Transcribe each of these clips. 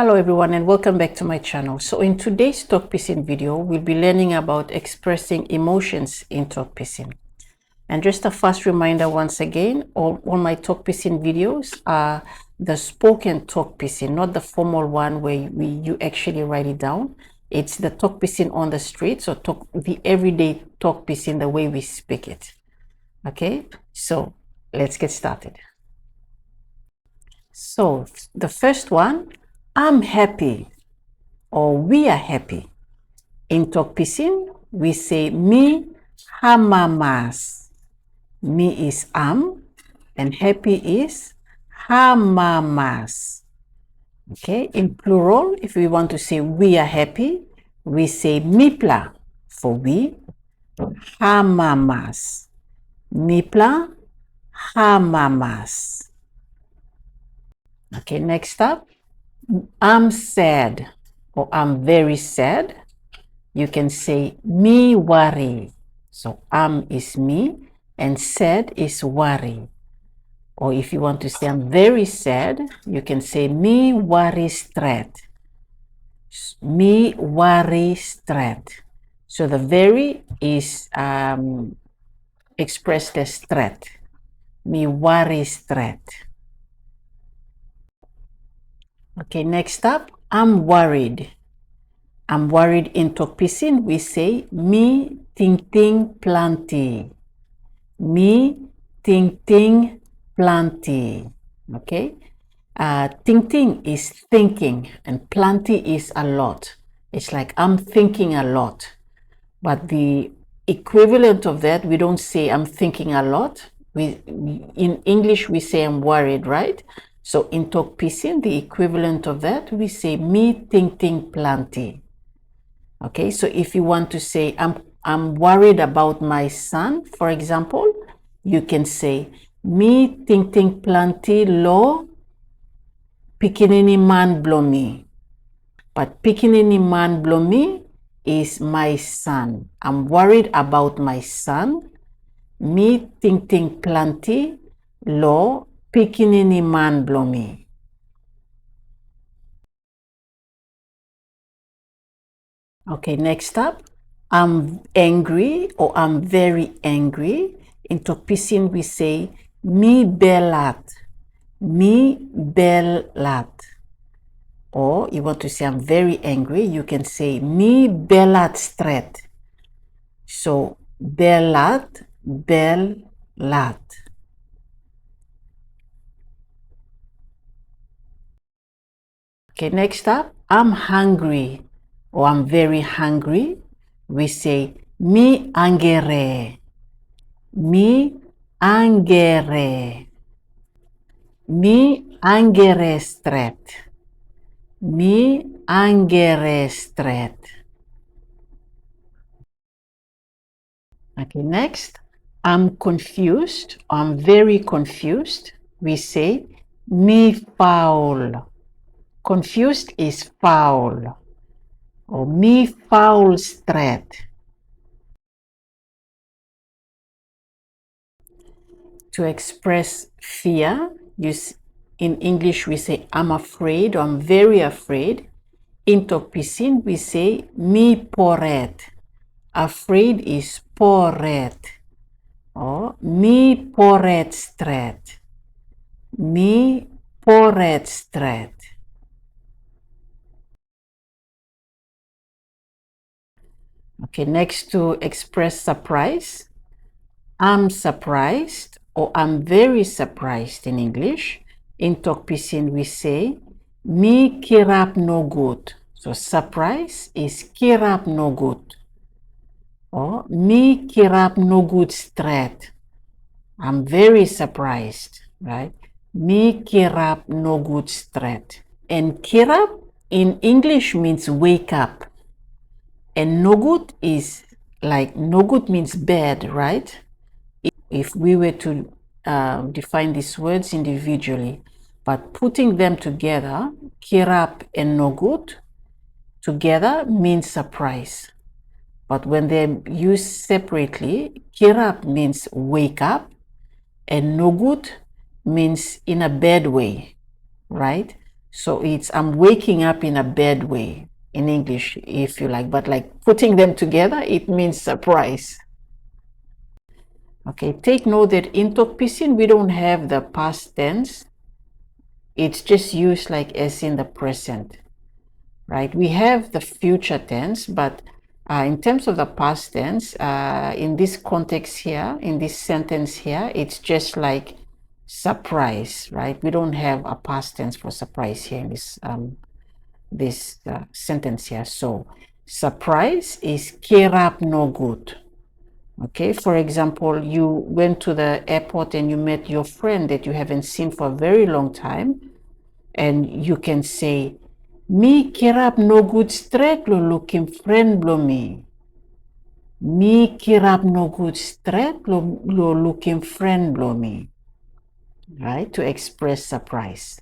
Hello everyone and welcome back to my channel. So in today's Tokpisin video, we'll be learning about expressing emotions in Tokpisin. And just a fast reminder once again, all my Tokpisin videos are the spoken Tokpisin, not the formal one where you actually write it down. It's the Tokpisin on the street, so the everyday Tokpisin, the way we speak it. Okay, so let's get started. So the first one, I'm happy or we are happy. In Tokpisin, we say Mipla Hamamas. Me is and happy is Hamamas. Okay, in plural, if we want to say we are happy, we say Mipla for we, Hamamas. Mipla Hamamas. Okay, next up, I'm sad or I'm very sad. You can say me wari. So is me and sad is wari. Or if you want to say I'm very sad, you can say me wari stret. Me wari stret. So the very is expressed as stret. Me wari stret. Okay, next up, I'm worried. I'm worried in Tokpisin, we say me tingting planti. Me tingting planti. Okay, tingting is thinking and planti is a lot. It's like I'm thinking a lot. But the equivalent of that, we don't say I'm thinking a lot. In English, we say I'm worried, right? So in Tokpisin, the equivalent of that, we say me tingting planti. Okay, so if you want to say I'm worried about my son, for example, you can say me tingting planti lo pikinini man blomi. But pikinini man blomi is my son. I'm worried about my son. Me tingting planti lo pikinini man blomi. Okay, next up, I'm angry or I'm very angry. In Tokpisin, we say mi belhat. Mi belhat. Or you want to say I'm very angry, you can say mi belhat stret. So belhat, belhat. Okay, next up, I'm hungry or I'm very hungry. We say mi hangere. Mi hangere. Mi hangere stret. Mi hangere stret. Okay, next, I'm confused. I'm very confused. We say mi faul. Confused is faul. Or mi faul stret. To express fear, in English we say I'm afraid or I'm very afraid. In Tokpisin we say mi poret. Afraid is poret. Or mi poret stret. Mi poret stret. Okay, next, to express surprise, I'm surprised or I'm very surprised in English. In Tokpisin we say mi kirap nogut. So surprise is kirap nogut. Or mi kirap nogut stret. I'm very surprised, right? Mi kirap nogut stret. And kirap in English means wake up. And nogut is like, nogut means bed, right? If we were to define these words individually, but putting them together, kirap and nogut together means surprise. But when they're used separately, kirap means wake up and nogut means in a bad way, right? So it's I'm waking up in a bad way in English, if you like, but like putting them together, it means surprise. Okay, take note that in Tokpisin we don't have the past tense. It's just used like as in the present, right? We have the future tense, but in terms of the past tense, in this context here, in this sentence here, it's just like surprise, right? We don't have a past tense for surprise here in this sentence here. So surprise is kirap nogut. Okay, for example, you went to the airport and you met your friend that you haven't seen for a very long time, and you can say, "Mi kirap nogut stret lo looking friend blo mi." Mi kirap nogut stret lo looking friend blo mi. Right, to express surprise.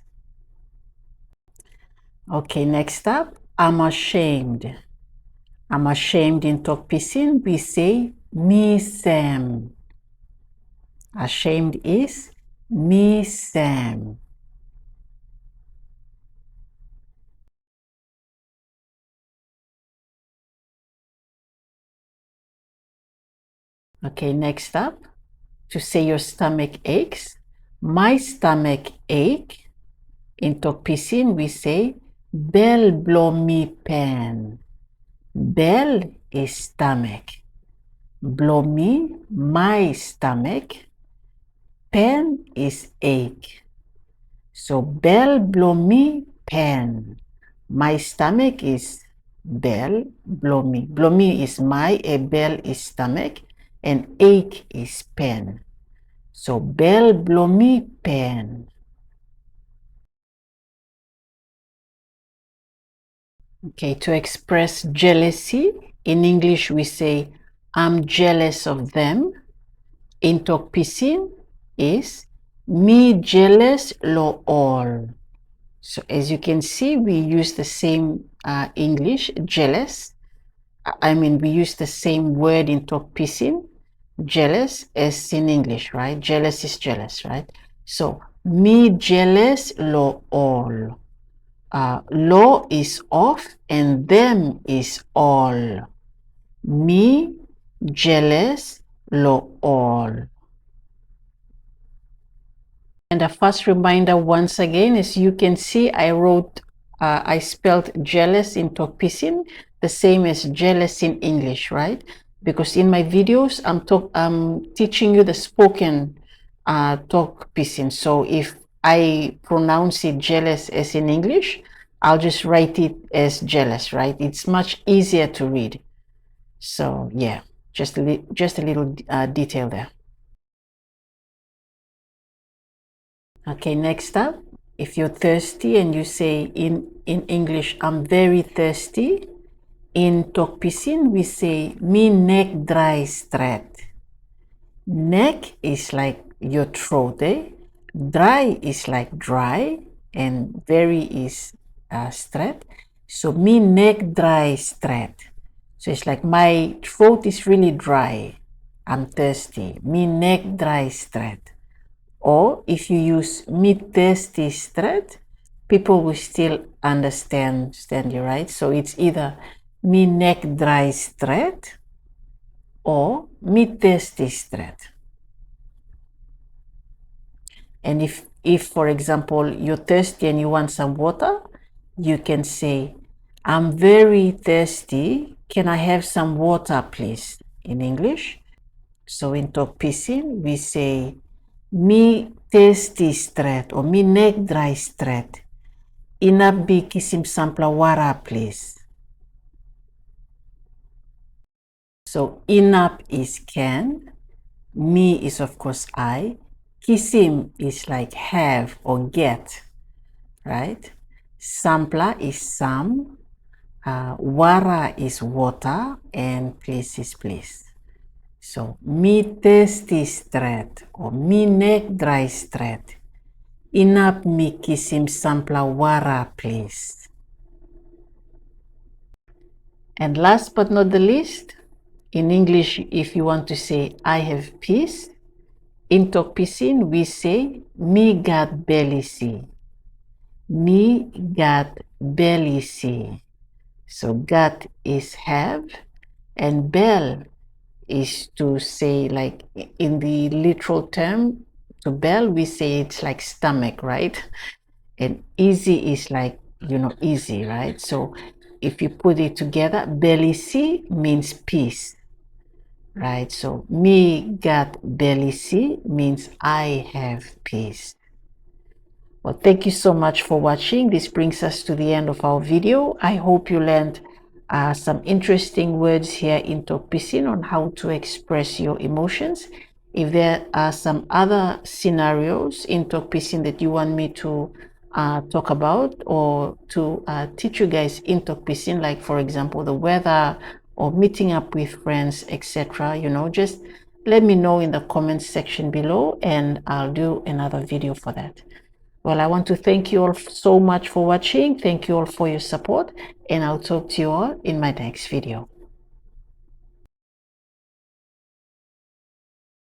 Okay, next up, I'm ashamed. I'm ashamed in Tokpisin, we say mi sam. Ashamed is mi sam. Okay, next up, to say your stomach aches. My stomach ache. In Tokpisin, we say bel blow me pen. Bel is stomach. Blow me, my stomach. Pen is ache. So bel blow me pen. My stomach is bel blow me. Blow me is my, a bel is stomach, and ache is pen. So bel blow me pen. Okay, to express jealousy, in English we say, I'm jealous of them. In Tokpisin is, me jealous lo all. So as you can see, we use the same English, jealous. I mean, we use the same word in Tokpisin, jealous, as in English, right? Jealous is jealous, right? So, me jealous lo all. Lo is of and them is all. Me jealous lo all. And a first reminder once again, as you can see, I spelled jealous in Tokpisin the same as jealous in English, right? Because in my videos, I'm teaching you the spoken Tokpisin. So if I pronounce it jealous as in English, I'll just write it as jealous, right? It's much easier to read. So yeah, just a little detail there. Okay, next up, if you're thirsty and you say in English, I'm very thirsty. In Tokpisin, we say, mi neck dry stret. Neck is like your throat, eh? Dry is like dry, and very is stret. So, mi neck dry stret. So, it's like my throat is really dry. I'm thirsty. Mi neck dry stret. Or if you use mid thirsty stret, people will still understand you, right? So it's either me neck dry stret or mid thirsty stret. And if for example you're thirsty and you want some water, you can say, I'm very thirsty. Can I have some water, please? In English. So in Tokpisin, we say, mi thirsty stret or mi neck dry stret. Inap bi kisim sampla wara, please. So inap is can, me is of course I, kisim is like have or get, right? Sampla is some, wara is water, and please is please. So mi thirsty stret or mi neck dry stret. Inap mi kisim sampla wara, please. And last but not the least, in English, if you want to say I have peace, in Tokpisin we say mi gat belisi. Me got belly see. So got is have, and bell is to say, like in the literal term, to bell we say it's like stomach, right? And easy is like, easy, right? So if you put it together, belly see means peace, right? So me got belly see means I have peace. Well, thank you so much for watching. This brings us to the end of our video. I hope you learned some interesting words here in Tokpisin on how to express your emotions. If there are some other scenarios in Tokpisin that you want me to talk about, or to teach you guys in Tokpisin, like for example the weather or meeting up with friends, etc., just let me know in the comments section below, and I'll do another video for that. Well, I want to thank you all so much for watching. Thank you all for your support, and I'll talk to you all in my next video.